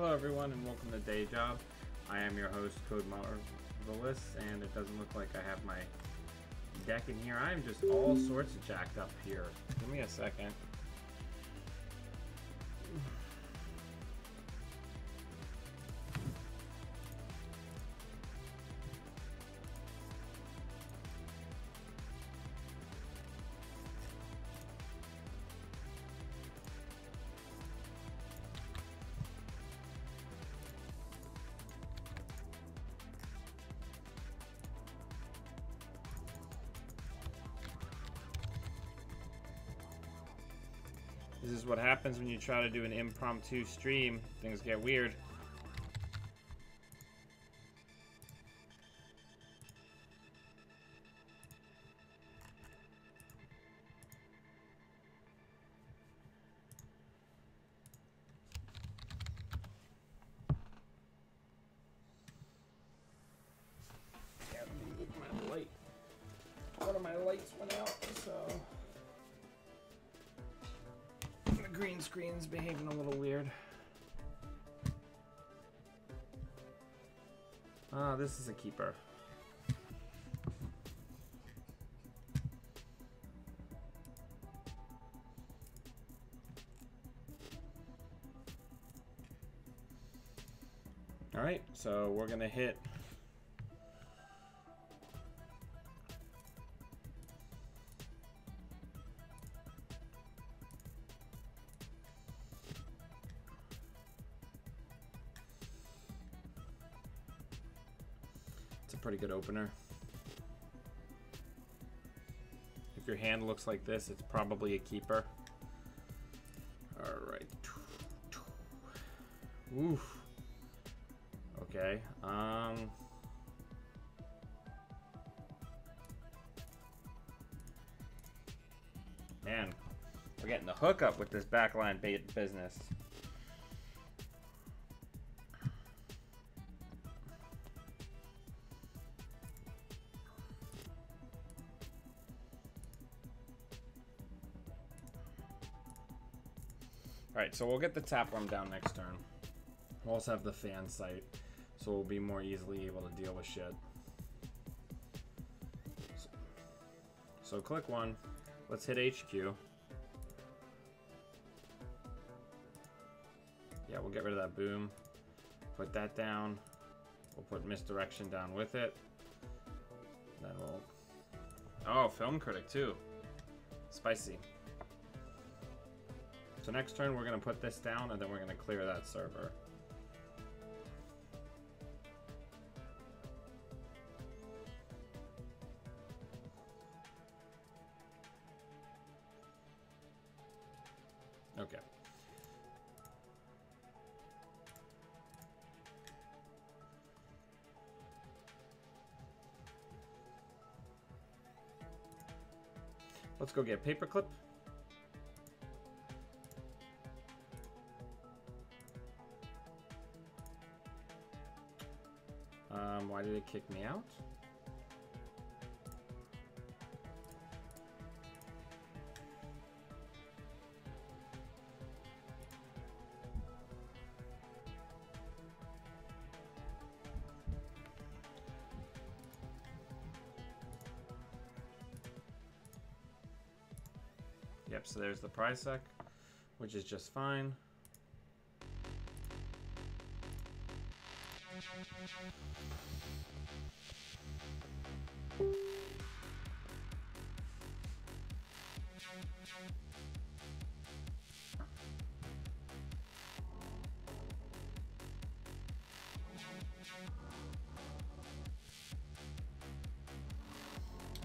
Hello everyone and welcome to Day Job. I am your host, Code Marvelous, and it doesn't look like I have my deck in here. I'm just all sorts of jacked up here. Give me a second. This is what happens when you try to do an impromptu stream. Things get weird. Yeah, look at my light. One of my lights went out, so green screen's behaving a little weird. Ah, this is a keeper. All right, so we're gonna hit pretty good opener. If your hand looks like this, it's probably a keeper. All right. Oof. Okay. Man, we're getting the hookup with this backline business. Alright, so we'll get the tapeworm down next turn. We'll also have the fan sight, so we'll be more easily able to deal with shit. So click one. Let's hit HQ. Yeah, we'll get rid of that boom. Put that down. We'll put misdirection down with it. Then we'll... Oh, film critic too. Spicy. So next turn we're going to put this down and then we're going to clear that server. Okay. Let's go get paperclip. Why did it kick me out? Yep, so there's the price sec, which is just fine.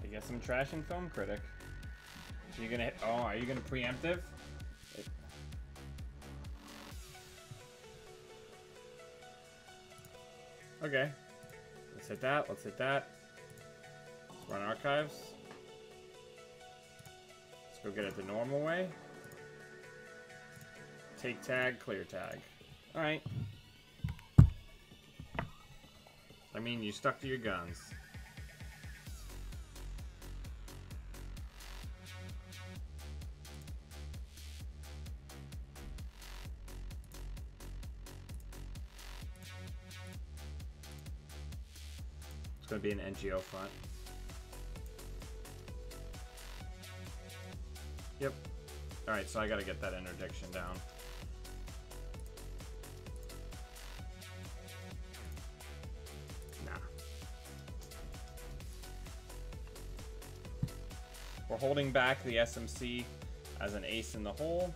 I guess I'm trashing film critic. You're gonna hit, oh, are you gonna preemptive? Okay. Let's hit that. Let's hit that. Let's run archives. Let's go get it the normal way. Take tag, clear tag. Alright. I mean, you stuck to your guns. gonna be an NGO front. Yep. Alright, so I gotta get that interdiction down. Nah. We're holding back the SMC as an ace in the hole.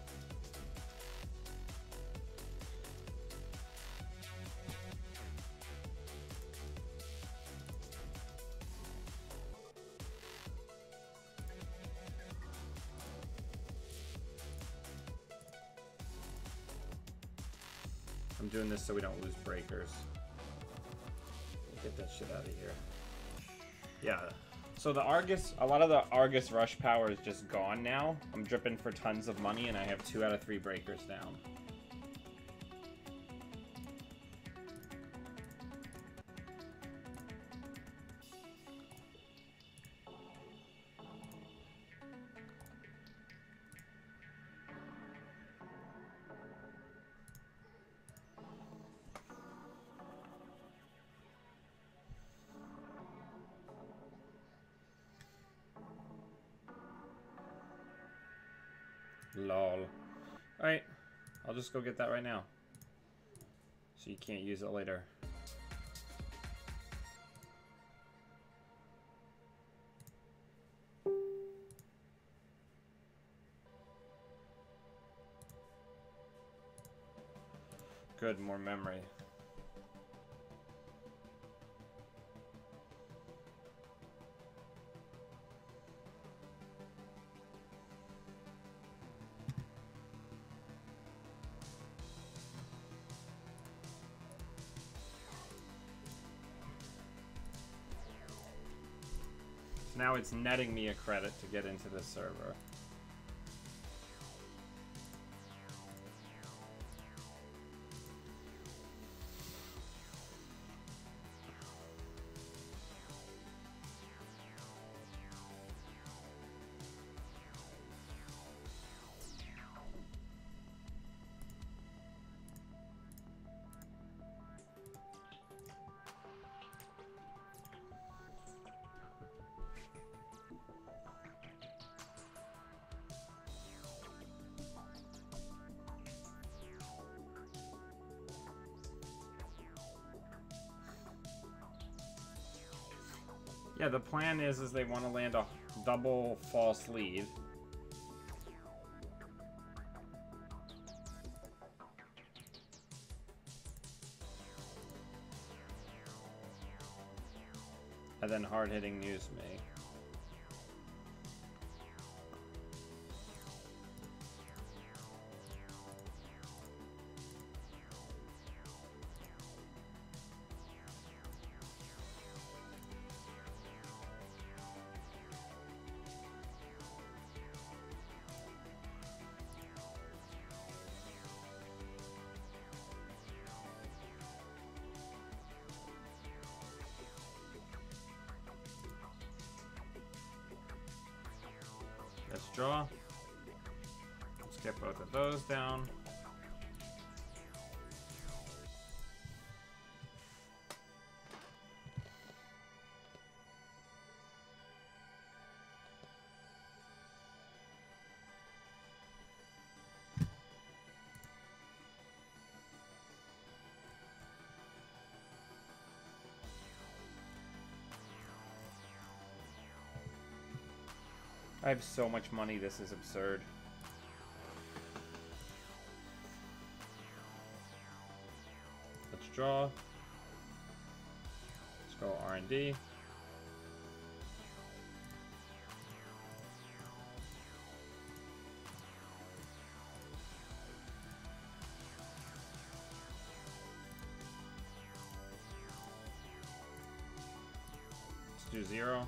I'm doing this so we don't lose breakers. Get that shit out of here. Yeah. So the Argus, a lot of the Argus rush power is just gone now. I'm dripping for tons of money and I have 2 out of 3 breakers down. Lol. Alright, I'll just go get that right now. So you can't use it later. Good, more memory. Now it's netting me a credit to get into this server. Yeah, the plan is they want to land a double false lead. And then hard-hitting news me. Let's draw. Let's get both of those down. I have so much money, this is absurd. Let's draw. Let's go R&D. Let's do 0.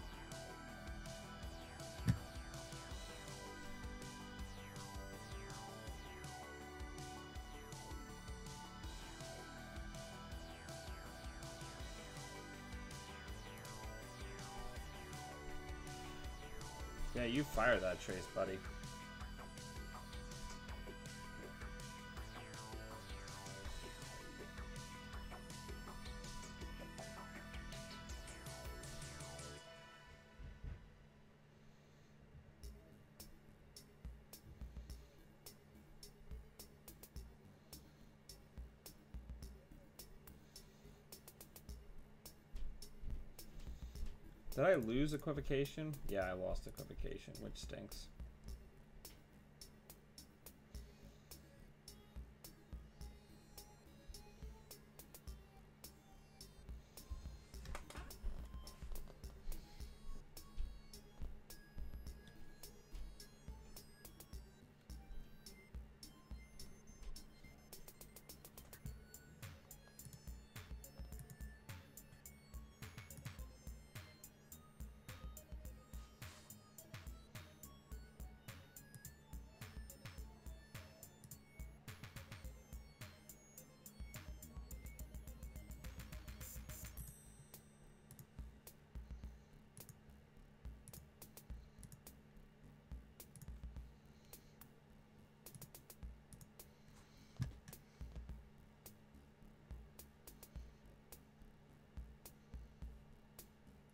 Yeah, you fire that trace, buddy. Did I lose equivocation? Yeah, I lost equivocation, which stinks.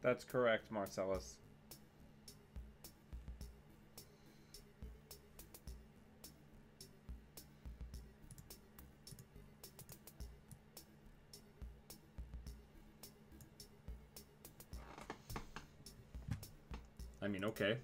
That's correct, Marcellus. I mean, okay.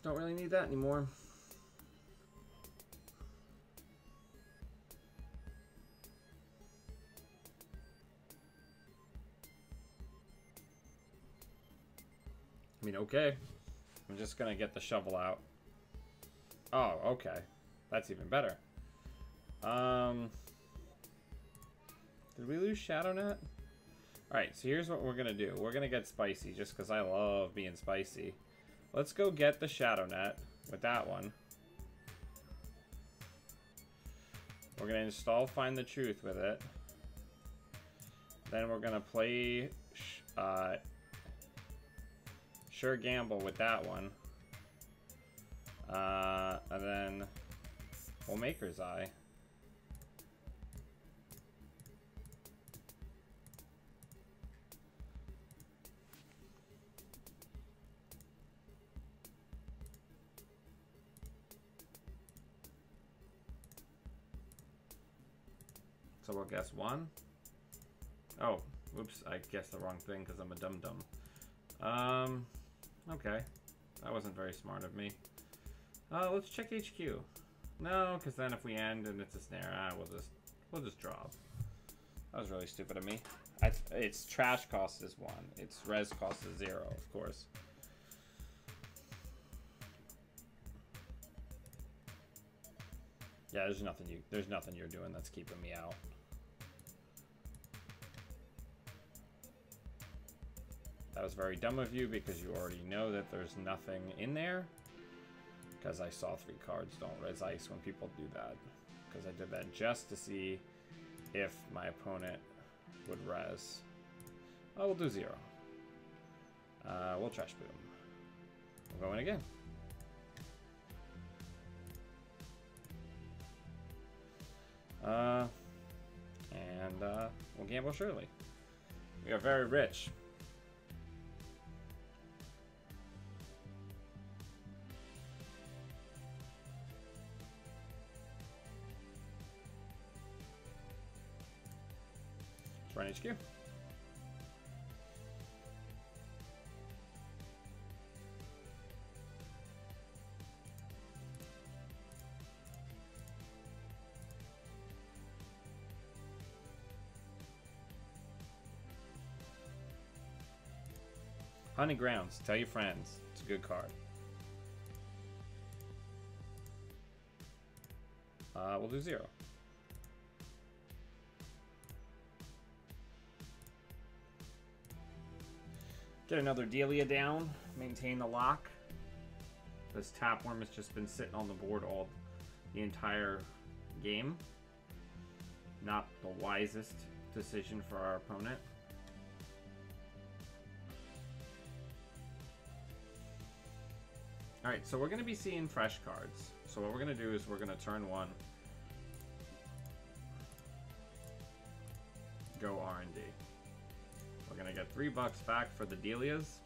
Don't really need that anymore. I mean, okay. I'm just gonna get the shovel out. Oh, okay. That's even better. Did we lose Shadow Net? Alright, so here's what we're gonna do. We're gonna get spicy, just because I love being spicy. Let's go get the Shadow Net with that one. We're gonna install Find the Truth with it. Then we're gonna play Sure Gamble with that one. And then we'll Maker's Eye. So we'll guess one. Oh, oops, I guessed the wrong thing because I'm a dum-dum. Okay. That wasn't very smart of me. Let's check HQ. No, because then if we end and it's a snare, we'll just drop. That was really stupid of me. Its trash cost is 1. Its res cost is 0, of course. Yeah, there's nothing you're doing that's keeping me out. That was very dumb of you because you already know that there's nothing in there. Because I saw 3 cards. Don't res ice when people do that. Because I did that just to see if my opponent would res. Oh, we'll do 0. We'll trash boom. We'll go in again. And we'll gamble surely. We are very rich. Run HQ. Honey Grounds. Tell your friends. It's a good card. We'll do 0. Get another Delia down. Maintain the lock. This Tapworm has just been sitting on the board the entire game. Not the wisest decision for our opponent. Alright, so we're going to be seeing fresh cards. So what we're gonna do is we're gonna turn 1. Go R&D. We're gonna get $3 back for the Delias.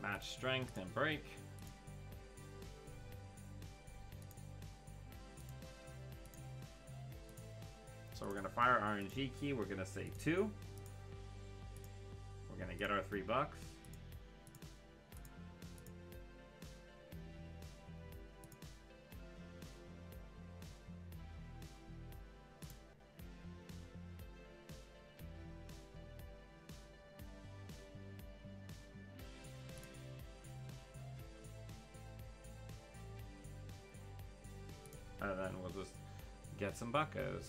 Match strength and break. So we're gonna fire RNG key. We're gonna say 2. We're gonna get our $3. And then we'll just get some buckos.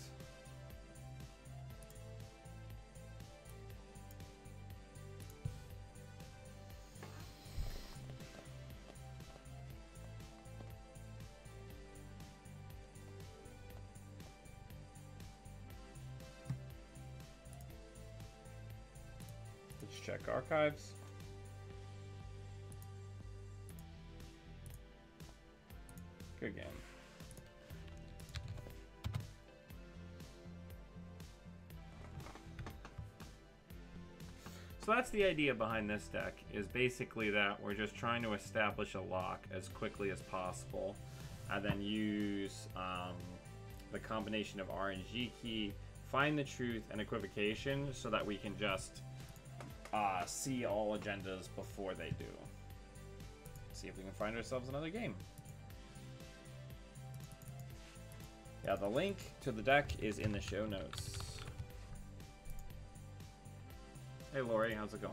Let's check archives. Good game. So that's the idea behind this deck, is basically that we're just trying to establish a lock as quickly as possible, and then use the combination of RNG key, find the truth, and equivocation, so that we can just see all agendas before they do. See if we can find ourselves another game. Yeah, the link to the deck is in the show notes. Hey Lori, how's it going?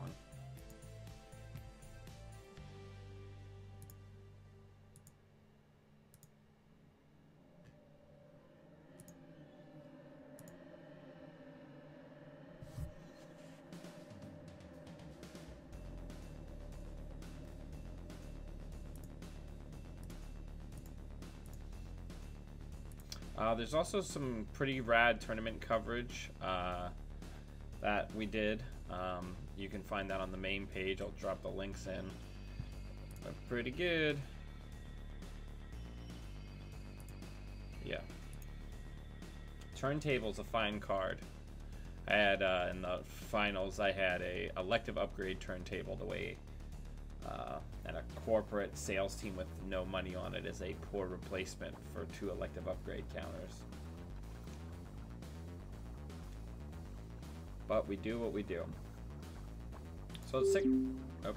There's also some pretty rad tournament coverage that we did. You can find that on the main page. I'll drop the links in. But pretty good. Yeah. Turntable's a fine card. I had in the finals, I had a elective upgrade turntable the way, and a corporate sales team with no money on it is a poor replacement for 2 elective upgrade counters. But we do what we do. So it's sick. Oh.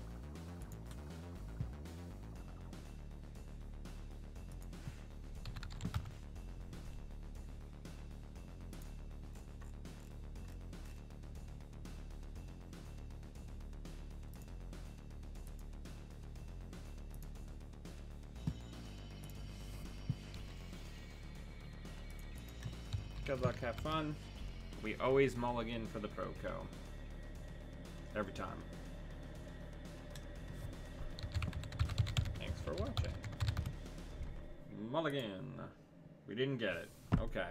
Good luck, have fun. We always mulligan for the Proco. Every time. Thanks for watching. Mulligan. We didn't get it. Okay.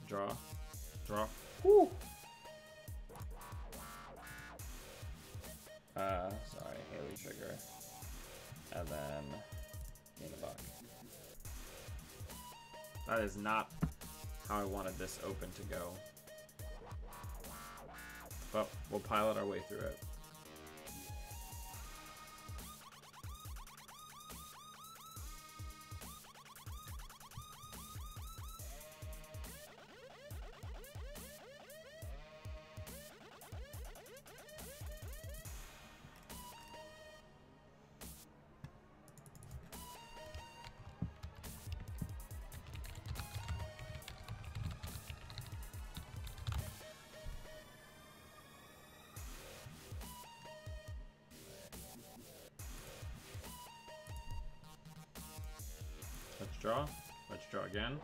Draw. Draw. Woo! Sorry, Haley Sugar. And then gain a buck. That is not how I wanted this open to go. But we'll pilot our way through it. Let's draw. Let's draw again.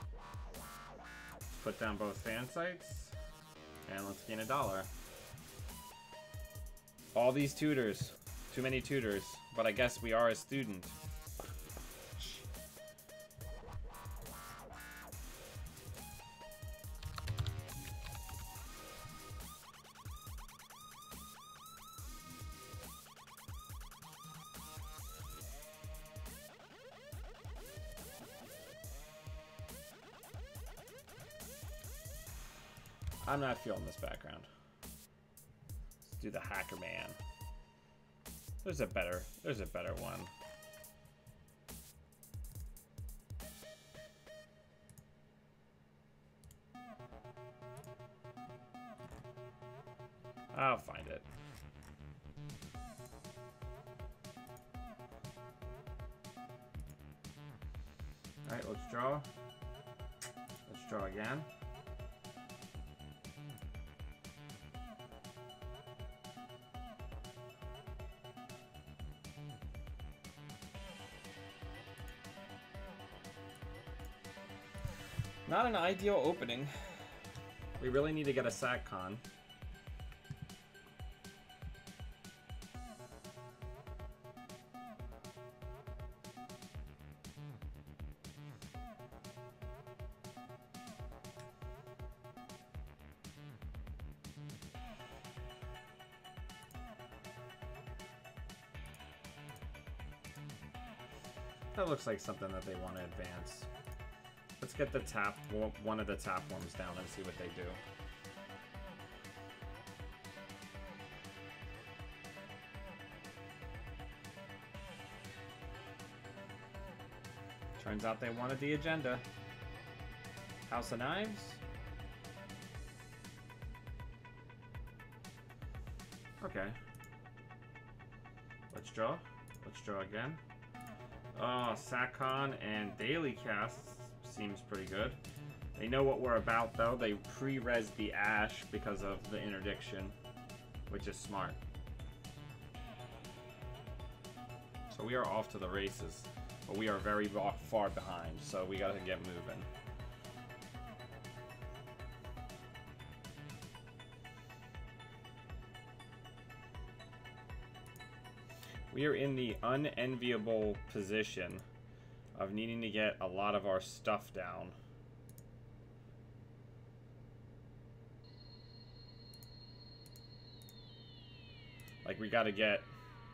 Let's put down both fan sites. And let's gain $1. All these tutors. Too many tutors. But I guess we are a student. I'm not feeling this background. Let's do the Hacker Man. There's a better one. I'll find it. Alright, let's draw. Let's draw again. Not an ideal opening. We really need to get a SatCon. That looks like something that they want to advance. Let's get the one of the tap worms down and see what they do. Turns out they wanted the agenda. House of Knives. Okay. Let's draw. Let's draw again. Oh, SatCon and Daily Cast seems pretty good. They know what we're about, though. They pre-res the Ash because of the interdiction, which is smart. So we are off to the races, but we are very far behind, so we gotta get moving. We are in the unenviable position of needing to get a lot of our stuff down. Like, we gotta get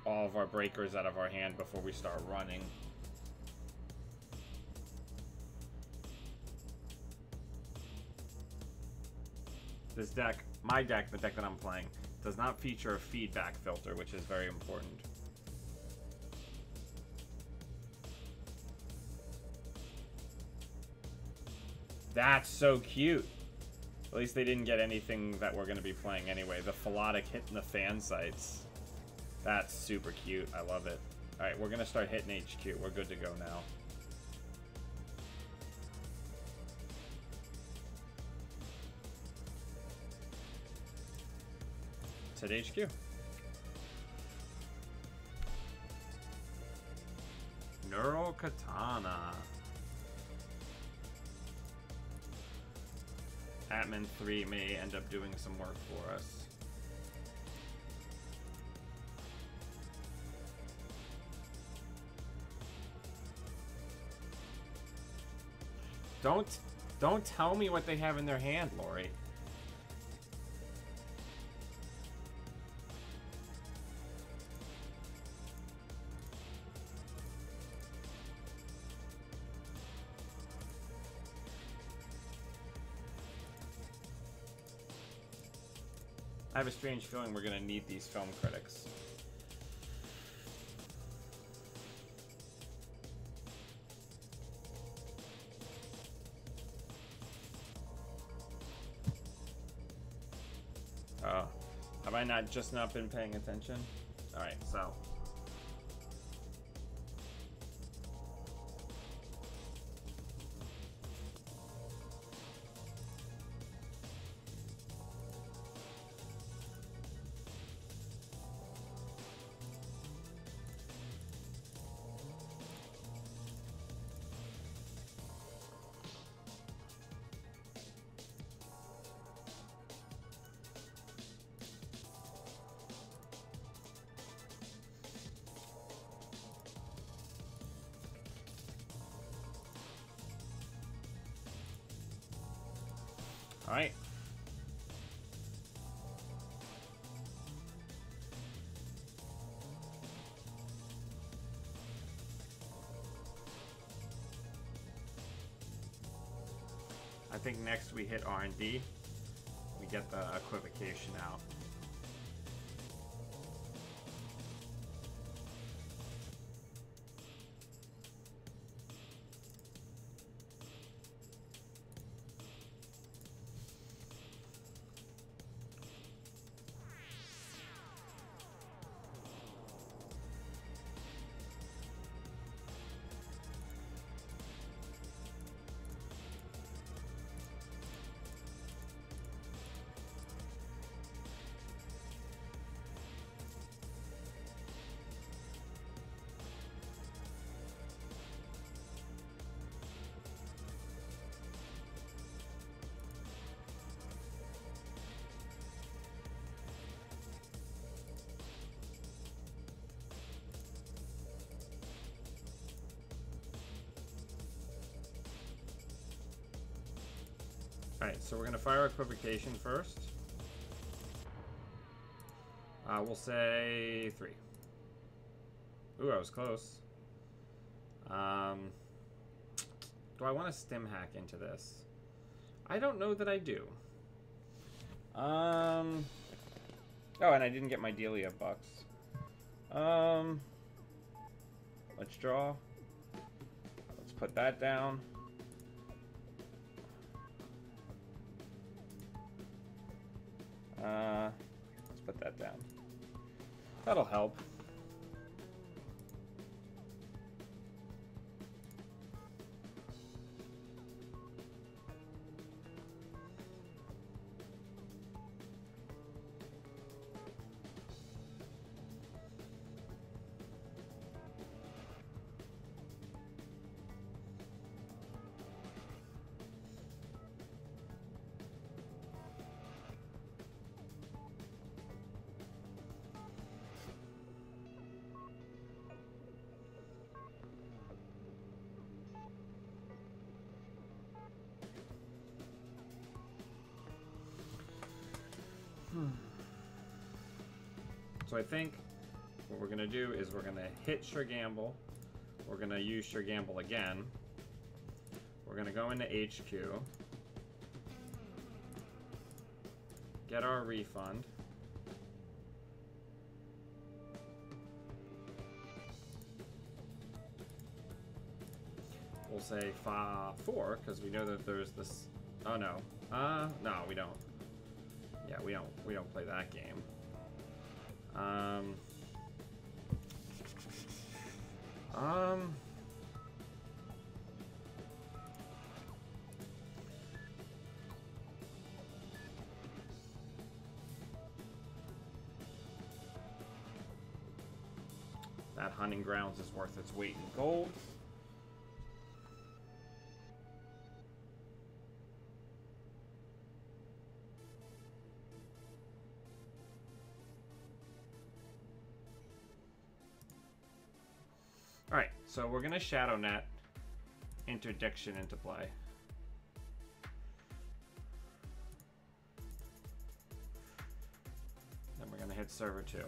all of our breakers out of our hand before we start running. This deck, my deck, the deck that I'm playing, does not feature a feedback filter, which is very important. That's so cute. At least they didn't get anything that we're going to be playing anyway. The Philotic hitting the fan sites. That's super cute. I love it. Alright, we're going to start hitting HQ. We're good to go now. Let's hit HQ. Neural Katana. Atman 3 may end up doing some work for us. Don't tell me what they have in their hand, Lori. I have a strange feeling we're going to need these film critics. Oh, have I not been paying attention? All right, so. All right. I think next we hit R&D. We get the equivocation out. Alright, so we're going to fire equivocation first. We'll say 3. Ooh, I was close. Do I want to stim hack into this? I don't know that I do. Oh, and I didn't get my Delia bucks. Let's draw. Let's put that down. Let's put that down. That'll help. So I think what we're going to do is we're going to hit Sure Gamble. We're going to use Sure Gamble again. We're going to go into HQ. Get our refund. We'll say 4 because we know that there's this. Oh no. No, we don't. Yeah, we don't play that game. That hunting grounds is worth its weight in gold. Alright, so we're going to Shadow Net Interdiction into play. Then we're going to hit Server 2.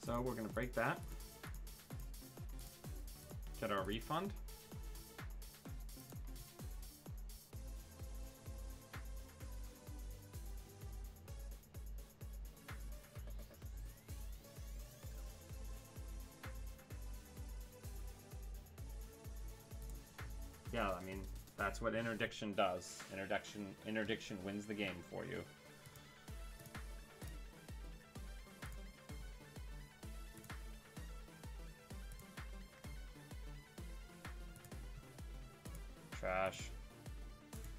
So we're going to break that. Get our refund. Yeah, I mean, that's what interdiction does. Interdiction wins the game for you. Trash.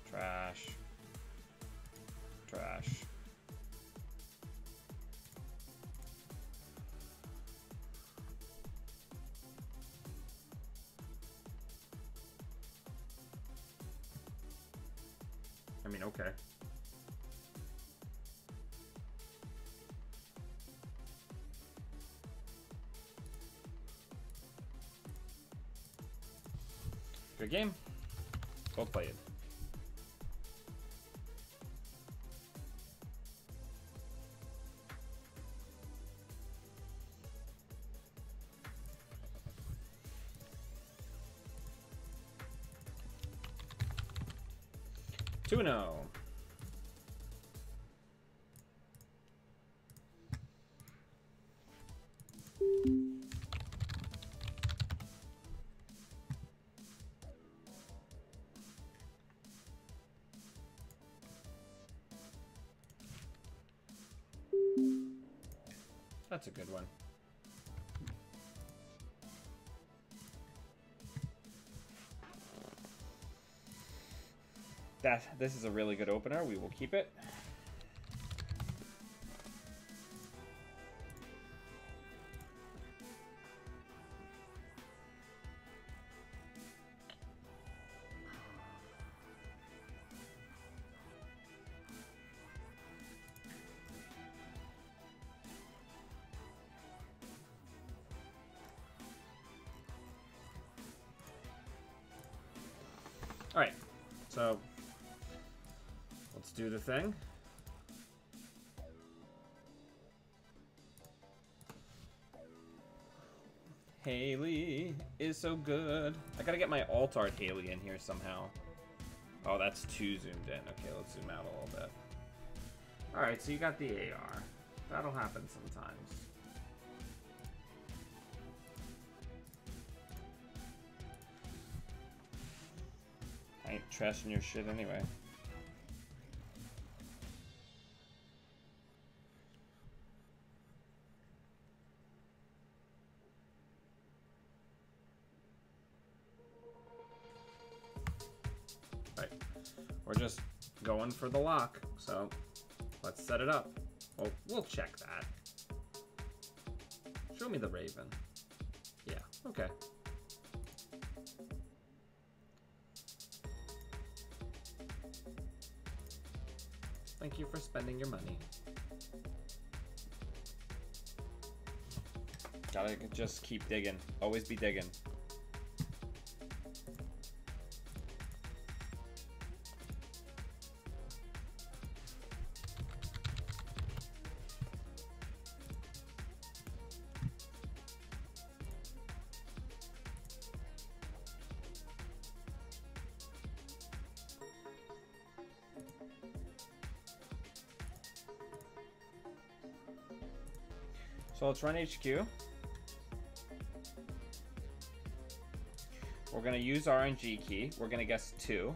Trash. Trash. I mean, okay. Good game. Well played. Two and oh. That's a good one. This is a really good opener. We will keep it. All right, so let's do the thing. Haley is so good. I gotta get my alt art Haley in here somehow. Oh, that's too zoomed in. Okay, let's zoom out a little bit. All right, so you got the AR. That'll happen sometimes. I ain't trashing your shit anyway. Right. We're just going for the lock, so let's set it up. Well, we'll check that. Show me the Raven. Yeah, okay. Thank you for spending your money. Gotta just keep digging. Always be digging. So let's run HQ. We're gonna use RNG key. We're gonna guess 2.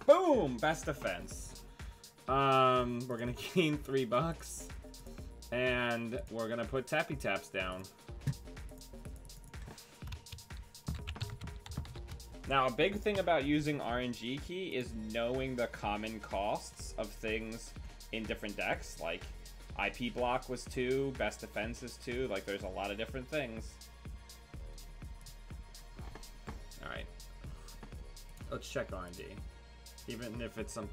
Boom! Best defense. We're gonna gain $3. And we're gonna put tappy taps down. Now, a big thing about using RNG key is knowing the common costs of things in different decks. Like, IP block was 2, best defense is 2. Like, there's a lot of different things. Alright. Let's check R&D. Even if it's some...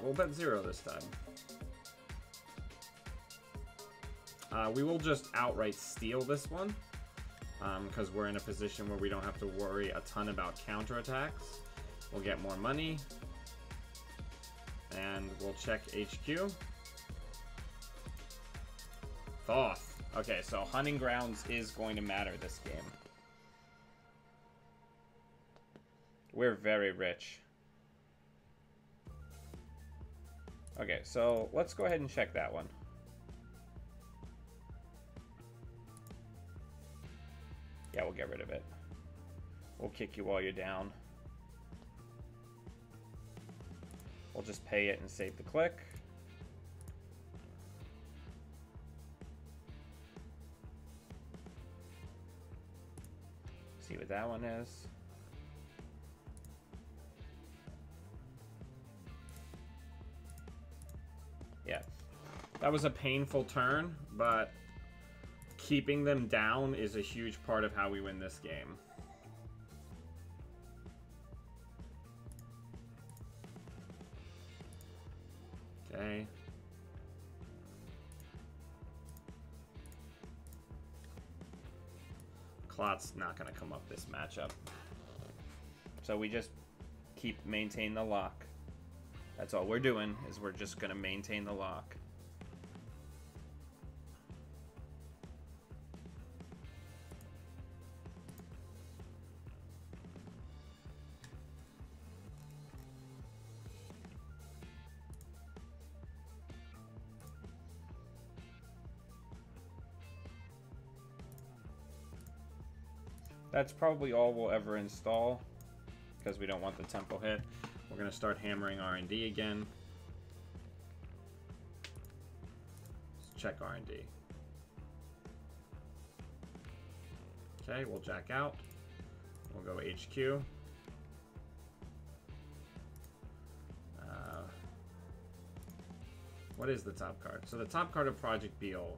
we'll bet 0 this time. We will just outright steal this one. Because we're in a position where we don't have to worry a ton about counterattacks. We'll get more money. And we'll check HQ. Thoth. Okay, so Hunting Grounds is going to matter this game. We're very rich. Okay, so let's go ahead and check that one. Yeah, we'll get rid of it. We'll kick you while you're down. We'll just pay it and save the click. See what that one is. Yeah. That was a painful turn, but keeping them down is a huge part of how we win this game. Okay. Clot's not going to come up this matchup. So we just maintain the lock. That's all we're doing, is we're just going to maintain the lock. That's probably all we'll ever install, because we don't want the tempo hit. We're going to start hammering R&D again. Let's check R&D. Okay, we'll jack out. We'll go HQ. What is the top card? So the top card of Project Beal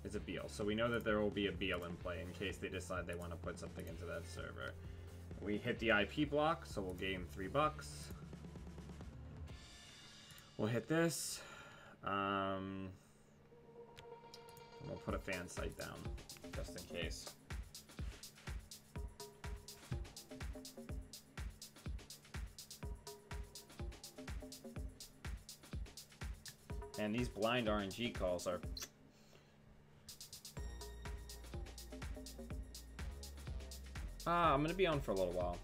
is a Beal. So we know that there will be a Beal in play in case they decide they want to put something into that server. We hit the IP block, so we'll gain $3. We'll hit this. We'll put a fan site down, just in case. And these blind RNG calls are... I'm going to be on for a little while.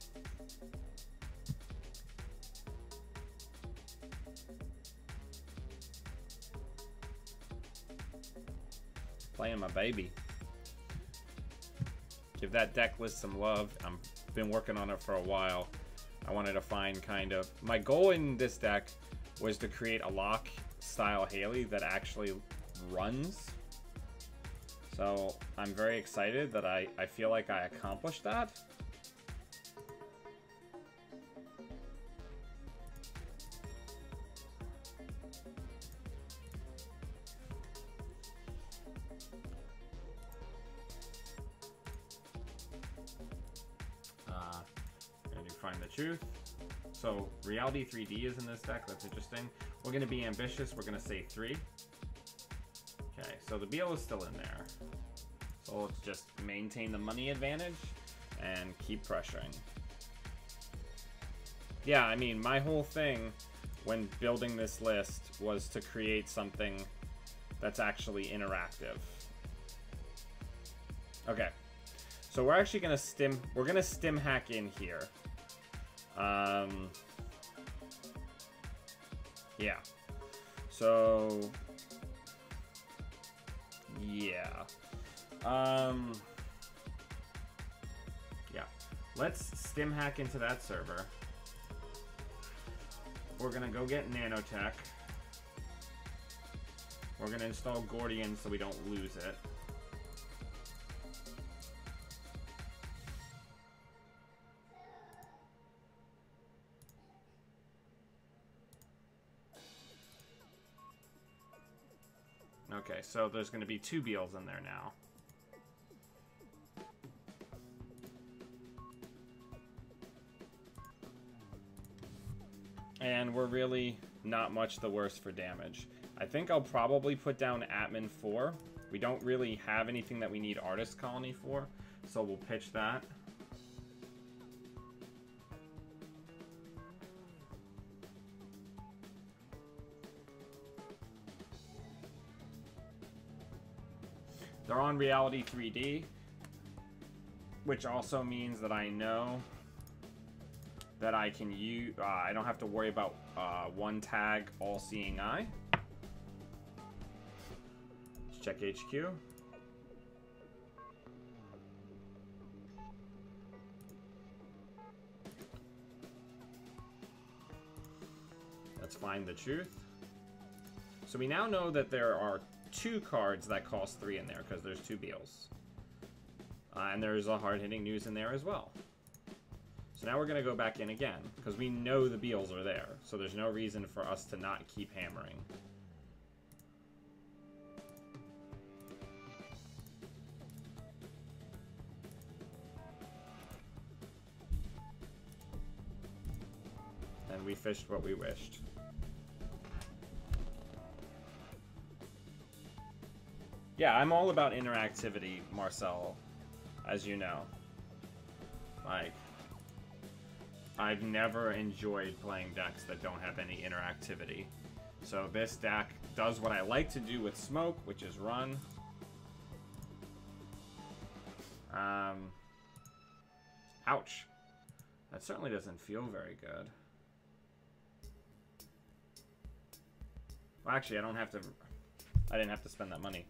Playing my baby. Give that deck list some love. I've been working on it for a while. I wanted to find kind of... My goal in this deck was to create a lock style Haley that actually runs. So I'm very excited that I feel like I accomplished that. And you find the truth. So Reality 3D is in this deck. That's interesting. We're going to be ambitious. We're going to say 3. Okay, so the Beal is still in there. So let's just maintain the money advantage and keep pressuring. Yeah, I mean, my whole thing when building this list was to create something that's actually interactive. Okay, so we're actually gonna stim hack in here. Yeah. So yeah. Yeah. Let's stim hack into that server. We're gonna go get Nanotech. We're gonna install Gordian so we don't lose it. Okay, so there's gonna be 2 Beals in there now. And we're really not much the worse for damage. I think I'll probably put down Atman 4. We don't really have anything that we need Artist Colony for, so we'll pitch that. They're on Reality 3D, which also means that I know that I can use, I don't have to worry about one tag all-seeing eye. Let's check HQ. Let's find the truth. So we now know that there are 2 cards that cost 3 in there because there's 2 Beals. And there's a hard-hitting news in there as well. So now we're going to go back in again, because we know the Beals are there. So there's no reason for us to not keep hammering. we fished what we wished. Yeah, I'm all about interactivity, Marcel, as you know. Like, I've never enjoyed playing decks that don't have any interactivity. So this deck does what I like to do with Smoke, which is run. Ouch. That certainly doesn't feel very good. Well, actually, I didn't have to spend that money.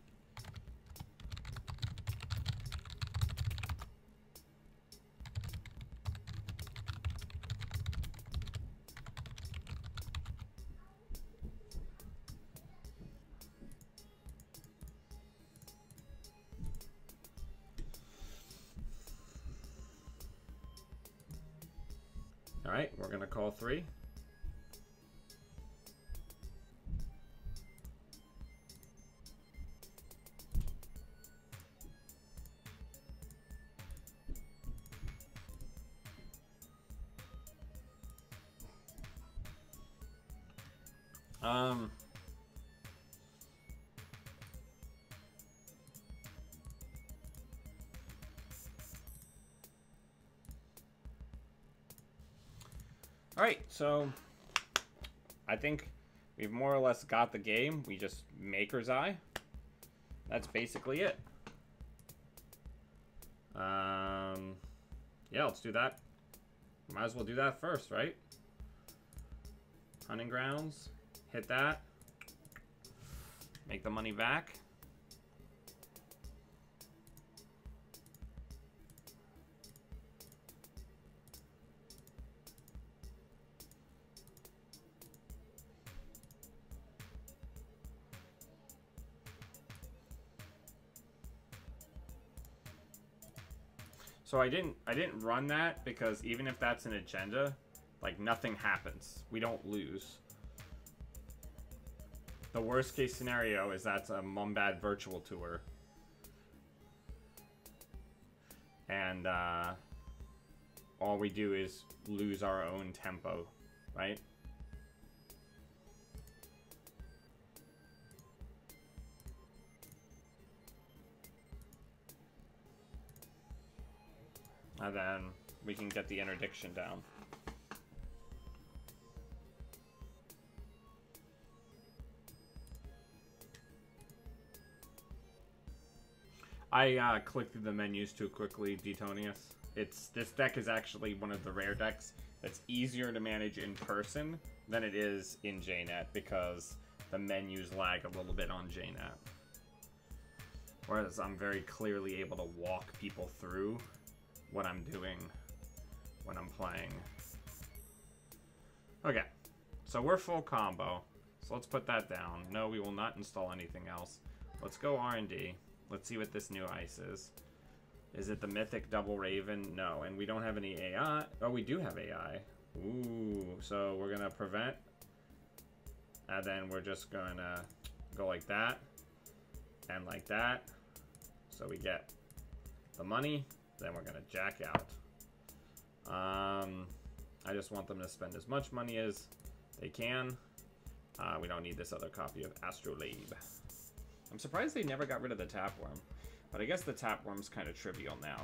Alright, we're going to call 3. Alright, so I think we've more or less got the game. We just Maker's Eye. That's basically it. Yeah, let's do that. Might as well do that first, right? Hunting Grounds. Hit that. Make the money back. So I didn't run that because even if that's an agenda, like nothing happens. We don't lose. The worst case scenario is that's a Mumbad virtual tour. And all we do is lose our own tempo, right? And then we can get the interdiction down. I clicked through the menus too quickly, Detonius. This deck is actually one of the rare decks that's easier to manage in person than it is in JNet because the menus lag a little bit on JNet. Whereas I'm very clearly able to walk people through what I'm doing when I'm playing. Okay, so we're full combo. So let's put that down. No, we will not install anything else. Let's go R&D. Let's see what this new ice is. Is it the Mythic Double Raven? No, and we don't have any AI. Oh, we do have AI. Ooh, so we're gonna prevent. And then we're just gonna go like that. And like that. So we get the money. Then we're gonna jack out. I just want them to spend as much money as they can. We don't need this other copy of Astrolabe. I'm surprised they never got rid of the Tapworm, but I guess the Tapworm's kind of trivial now.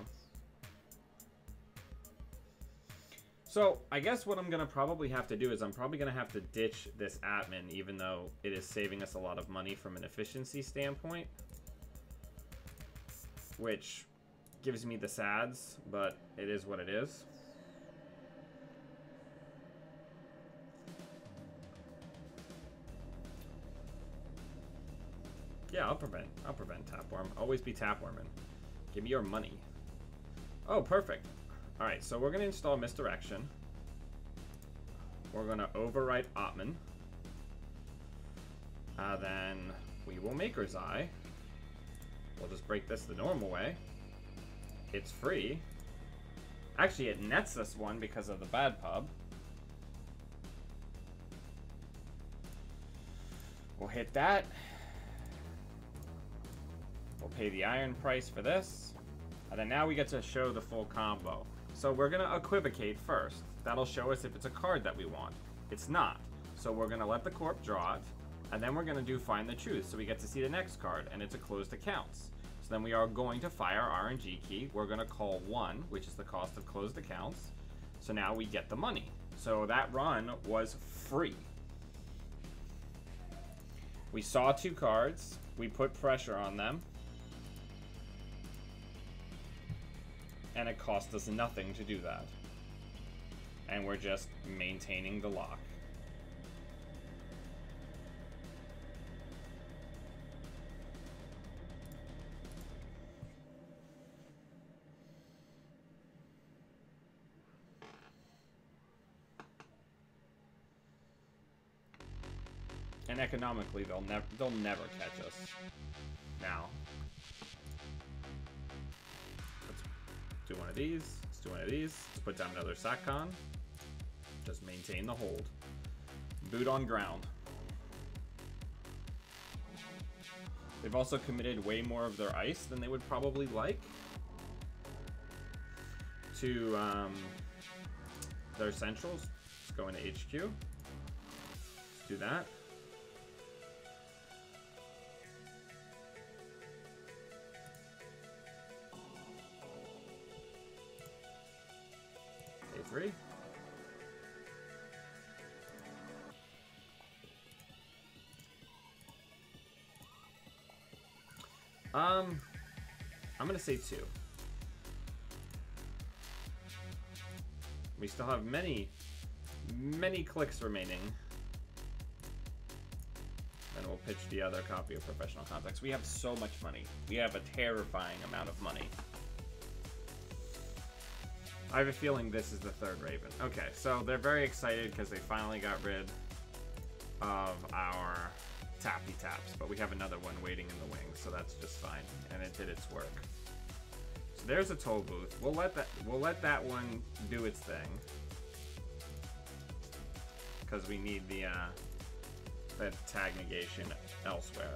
So I guess what I'm gonna probably have to do is I'm probably gonna have to ditch this admin, even though it is saving us a lot of money from an efficiency standpoint, which gives me the sads, but it is what it is. Yeah, I'll prevent Tapworm. Always be Tapworming. Give me your money. Oh, perfect. Alright, so we're gonna install Misdirection. We're gonna overwrite Ottman. Then we will Maker's Eye. We'll just break this the normal way. It's free. Actually, it nets us one because of the bad pub. We'll hit that. We'll pay the iron price for this. And then now we get to show the full combo. So we're going to equivocate first. That'll show us if it's a card that we want. It's not. So we're going to let the corp draw it, and then we're going to do Find the Truth, so we get to see the next card, and it's a closed accounts. So then we are going to fire RNG key. We're going to call 1, which is the cost of closed accounts. So now we get the money. So that run was free. We saw 2 cards. We put pressure on them. And it cost us nothing to do that. And we're just maintaining the lock. And economically, they'll never catch us. Now, let's do one of these. Let's do one of these. Let's put down another SATCON. Just maintain the hold. Boot on ground. They've also committed way more of their ice than they would probably like to their centrals. Let's go into HQ. Let's do that. A3. I'm gonna say 2. We still have many clicks remaining. Then we'll pitch the other copy of Professional Contacts. We have so much money. We have a terrifying amount of money. I have a feeling this is the 3rd Raven. Okay, so they're very excited because they finally got rid of our tappy taps, but we have another one waiting in the wings, so that's just fine, and it did its work. So there's a toll booth. We'll let that one do its thing because we need the tag negation elsewhere.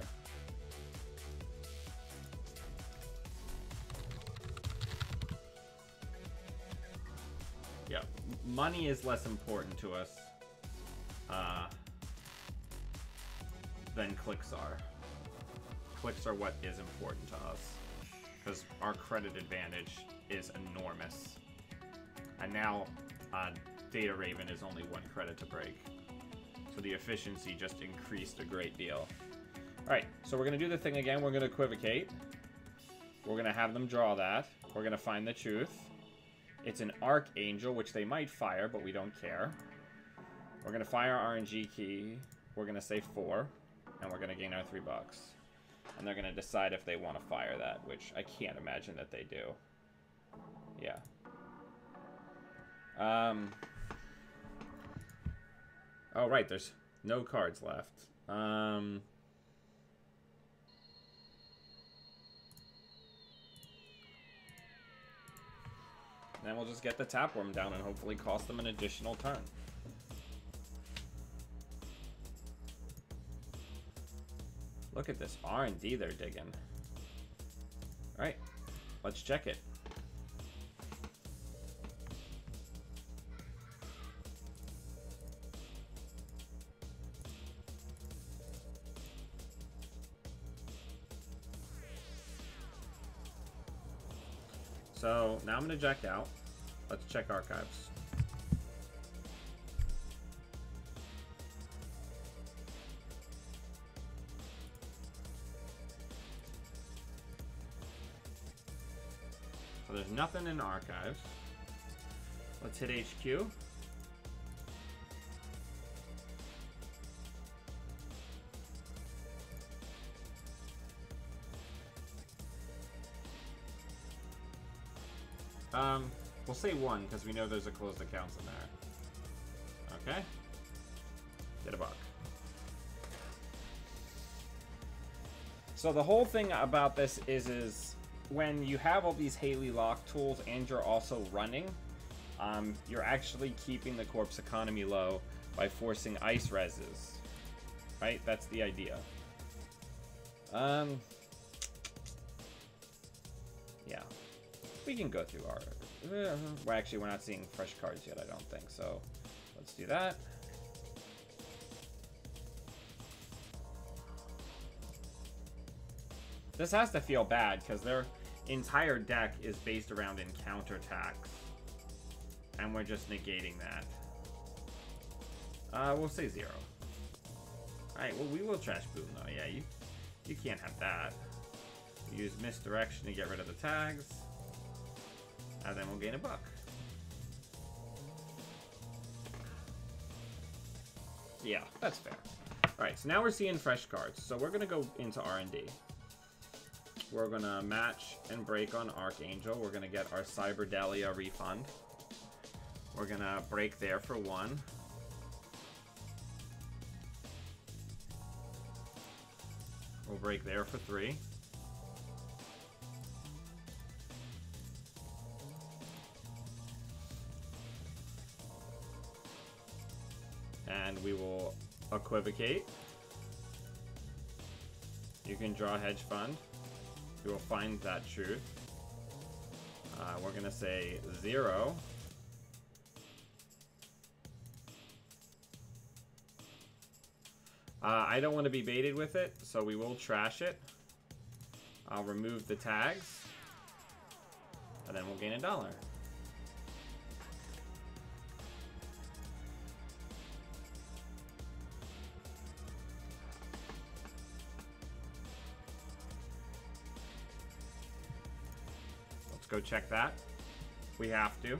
Yeah, money is less important to us than clicks are. Clicks are what is important to us because our credit advantage is enormous. And now Data Raven is only 1 credit to break. So the efficiency just increased a great deal. Alright, so we're going to do the thing again. We're going to equivocate. We're going to have them draw that. We're going to find the truth. It's an Archangel, which they might fire, but we don't care. We're going to fire RNG key. We're going to say 4. And we're going to gain our $3. And they're going to decide if they want to fire that, which I can't imagine that they do. Yeah. Oh, right. There's no cards left. Then we'll just get the Tapworm down and hopefully cost them an additional turn. Look at this R&D they're digging. Alright, let's check it. So now I'm going to jack out. Let's check archives. So there's nothing in archives. Let's hit HQ. We'll say 1 because we know there's a closed accounts in there. Okay. Get a buck. So the whole thing about this is when you have all these Haley lock tools and you're also running, you're actually keeping the corpse economy low by forcing ice reses. Right? That's the idea. Yeah. We can go through our... well, actually, we're not seeing fresh cards yet, I don't think. So let's do that. This has to feel bad, because their entire deck is based around encounter attacks. And we're just negating that. We'll say 0. Alright, well, we will trash Boom, though. Yeah, you can't have that. Use Misdirection to get rid of the tags. And then we'll gain a buck. Yeah, that's fair. Alright, so now we're seeing fresh cards. So we're going to go into R&D. We're going to match and break on Archangel. We're going to get our Cyberdelia refund. We're going to break there for 1. We'll break there for 3. And we will equivocate. You can draw Hedge Fund. You will find that truth. We're going to say 0. I don't want to be baited with it, so we will trash it. I'll remove the tags. And then we'll gain $1. Let's go check that. We have to.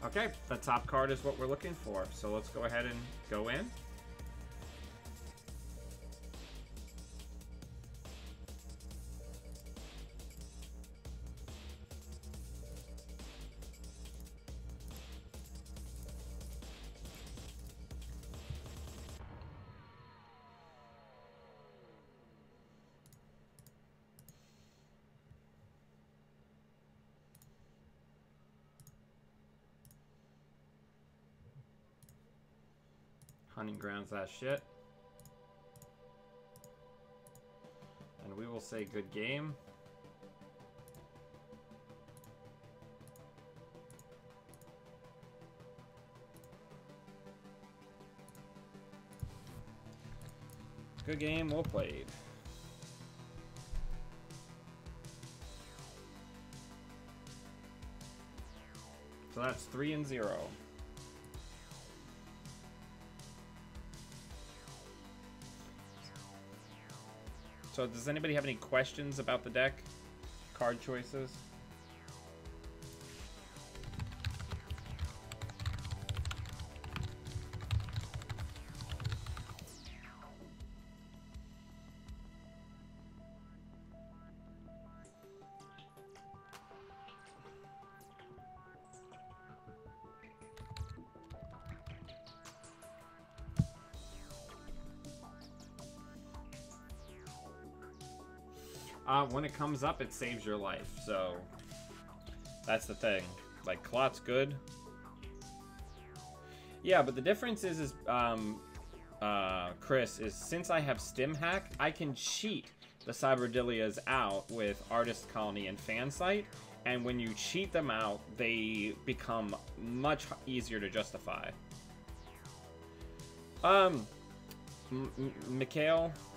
Okay, the top card is what we're looking for. So let's go ahead and go in. Hunting grounds that shit. And we will say good game. Good game, well played. So that's 3-0. So does anybody have any questions about the deck? Card choices? When it comes up, it saves your life, so that's the thing. Like, Clot's good. Yeah, but the difference is Chris, is since I have Stim Hack, I can cheat the Cyberdelias out with Artist Colony and Fansite, and when you cheat them out, they become much easier to justify.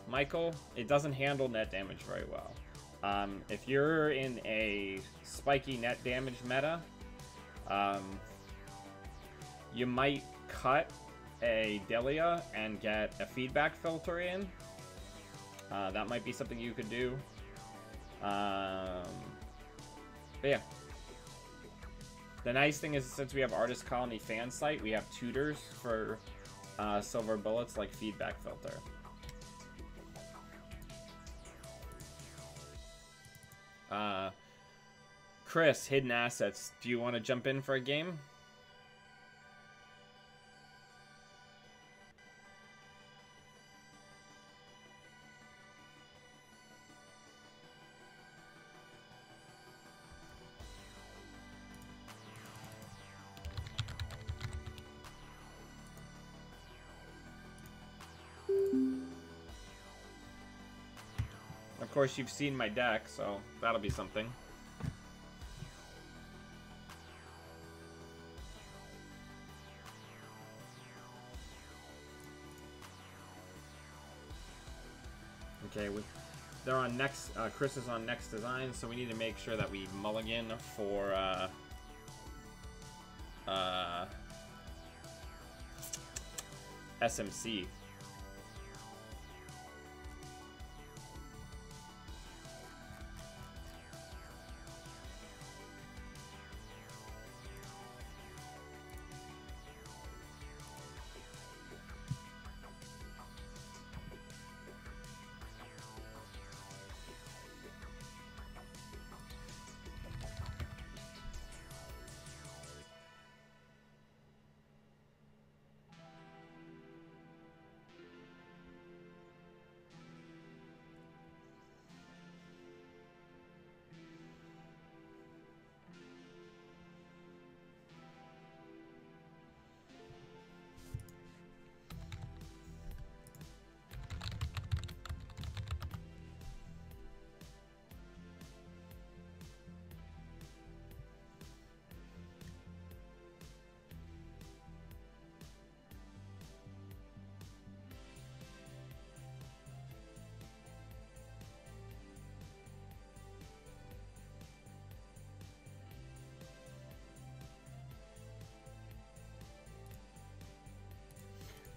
Michael, it doesn't handle net damage very well. If you're in a spiky net damage meta, you might cut a Delia and get a feedback filter in. That might be something you could do. But yeah. The nice thing is, since we have Artist Colony Fansite, we have tutors for silver bullets like feedback filter. Chris, hidden assets. Do you want to jump in for a game? Of course, you've seen my deck, so that'll be something. Okay, they're on next. Chris is on next design, so we need to make sure that we mulligan for SMC.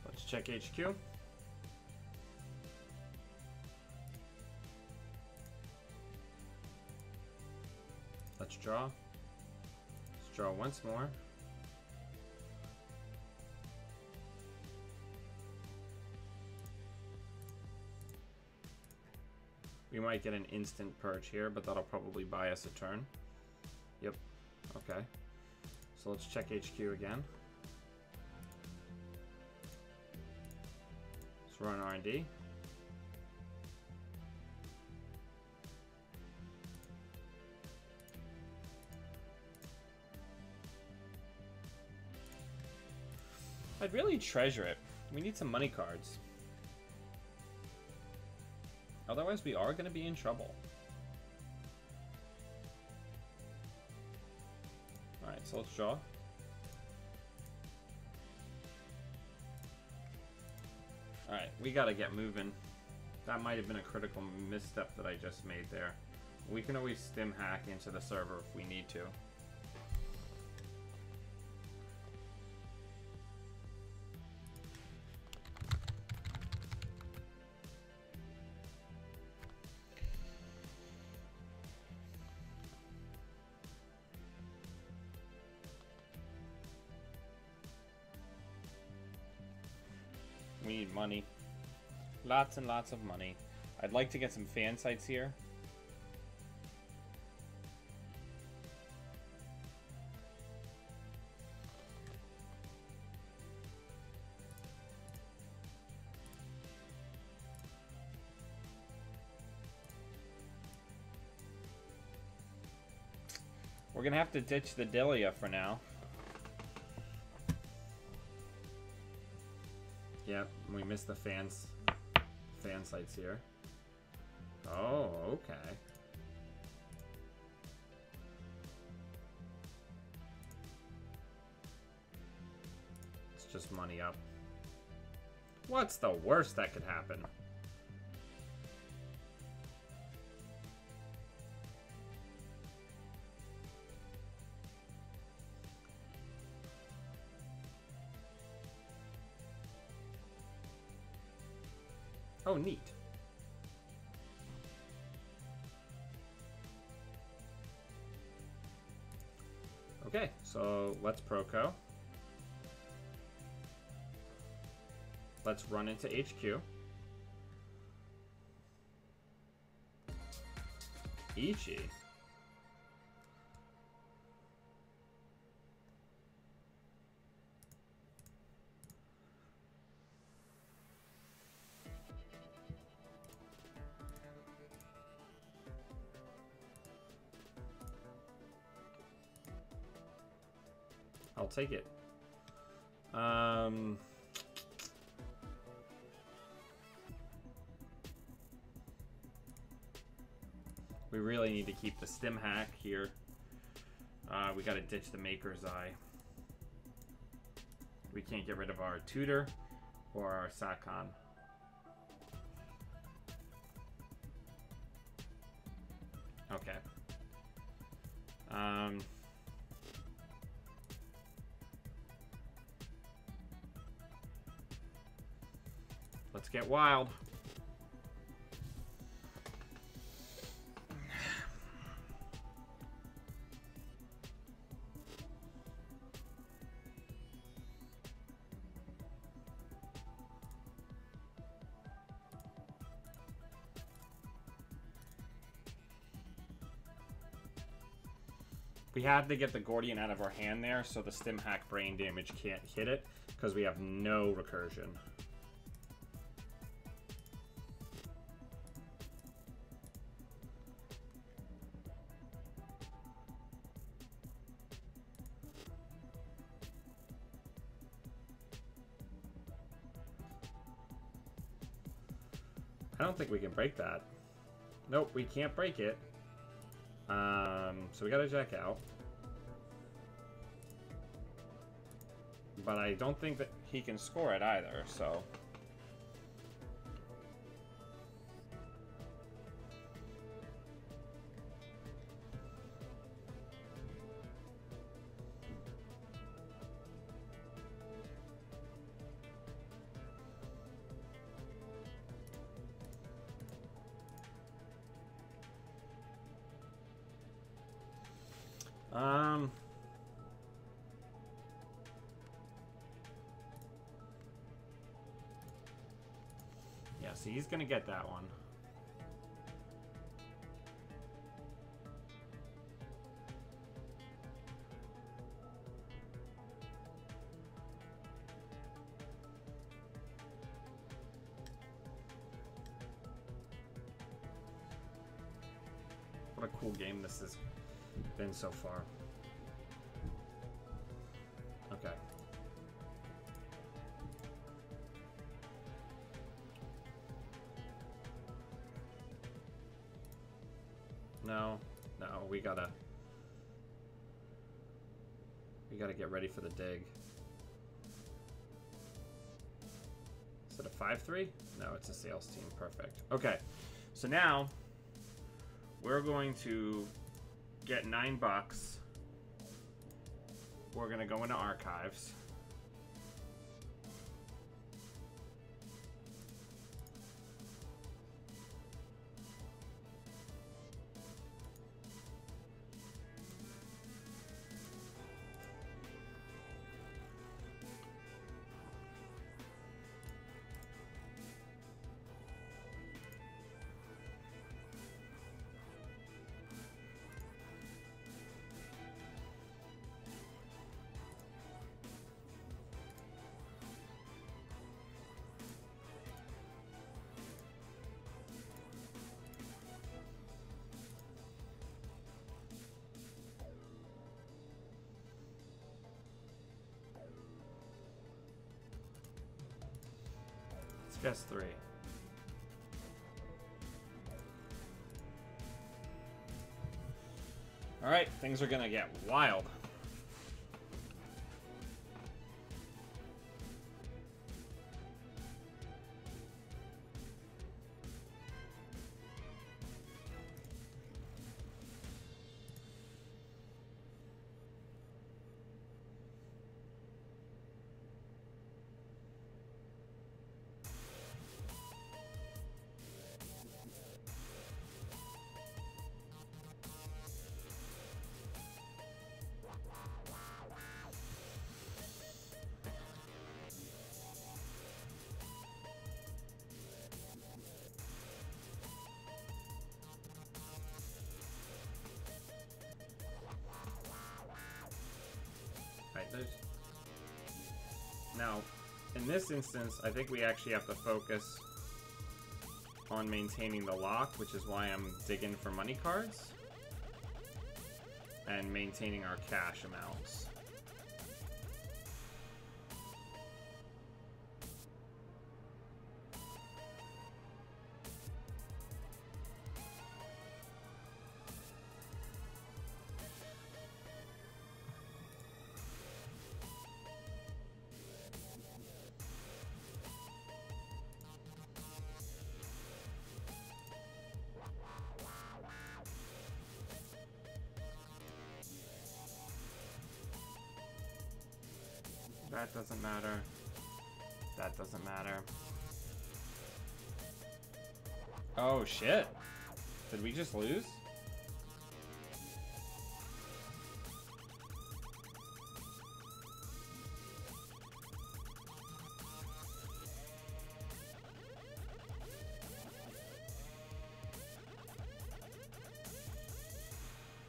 Let's check HQ. Let's draw. Let's draw once more. We might get an instant purge here, but that'll probably buy us a turn. Yep. Okay. So let's check HQ again. Let's run R&D. I'd really treasure it. We need some money cards. Otherwise, we are going to be in trouble. Alright, so let's draw. Alright, we got to get moving. That might have been a critical misstep that I just made there. We can always stim hack into the server if we need to. We need money. Lots and lots of money. I'd like to get some fan sites here. We're gonna have to ditch the Delia for now. Yep, we missed the fan sites here. Oh, okay. It's just money up. What's the worst that could happen? Oh, neat. Okay, so let's Proco. Let's run into HQ. Ichi. I'll take it. We really need to keep the stim hack here. We gotta ditch the Maker's Eye. We can't get rid of our Tutor or our Sakon. Let's get wild. We had to get the Gordian out of our hand there, so the Stim Hack Brain Damage can't hit it, because we have no recursion. I don't think we can break that. Nope, we can't break it. So we gotta jack out. But I don't think that he can score it either, so... Yeah, so he's gonna get that one. What a cool game this has been so far. Okay. No, we gotta get ready for the dig. Is it a 5-3? No, it's a sales team. Perfect. Okay, so now we're going to get $9. We're gonna go into archives. Guess 3. All right, things are gonna get wild. Now, in this instance, I think we actually have to focus on maintaining the lock, which is why I'm digging for money cards, and maintaining our cash amounts. That doesn't matter. That doesn't matter. Oh, shit. Did we just lose?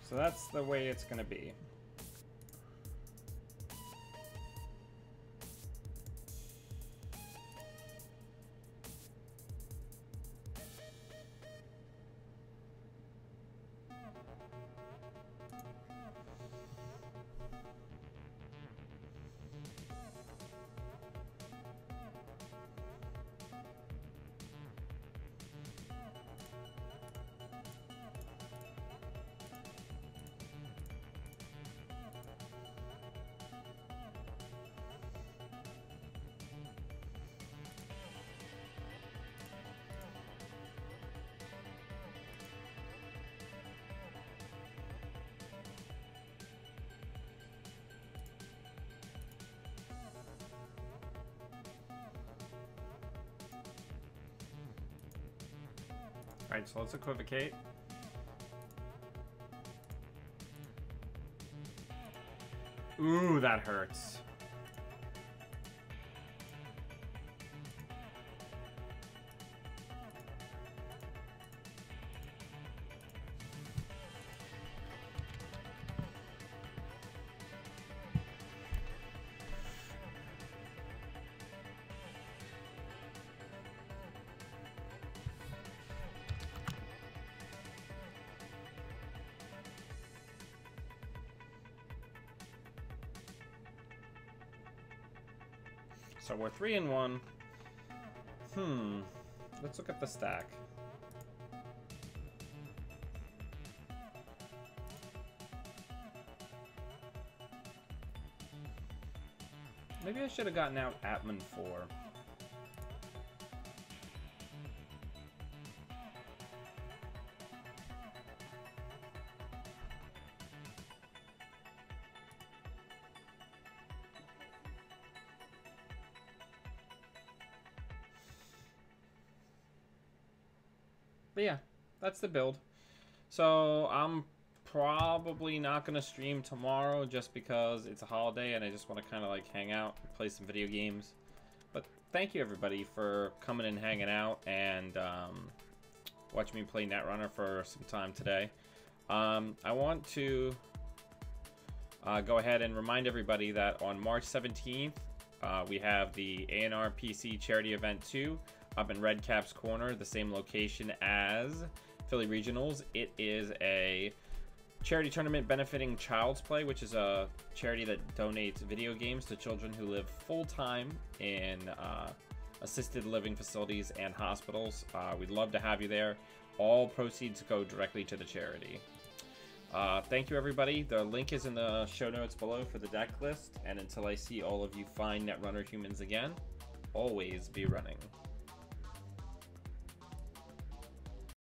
So that's the way it's gonna be. Alright, so let's equivocate. Ooh, that hurts. So we're 3-1. Let's look at the stack. Maybe I should have gotten out Atman 4. But yeah, that's the build. So I'm probably not going to stream tomorrow just because it's a holiday and I just want to kind of like hang out and play some video games. But thank you everybody for coming and hanging out and watching me play Netrunner for some time today. I want to go ahead and remind everybody that on March 17th, we have the A&R PC Charity Event 2 up in Red Cap's Corner, the same location as Philly Regionals. It is a charity tournament benefiting Child's Play, which is a charity that donates video games to children who live full-time in assisted living facilities and hospitals. We'd love to have you there. All proceeds go directly to the charity. Thank you, everybody. The link is in the show notes below for the deck list. And until I see all of you fine Netrunner humans again, always be running.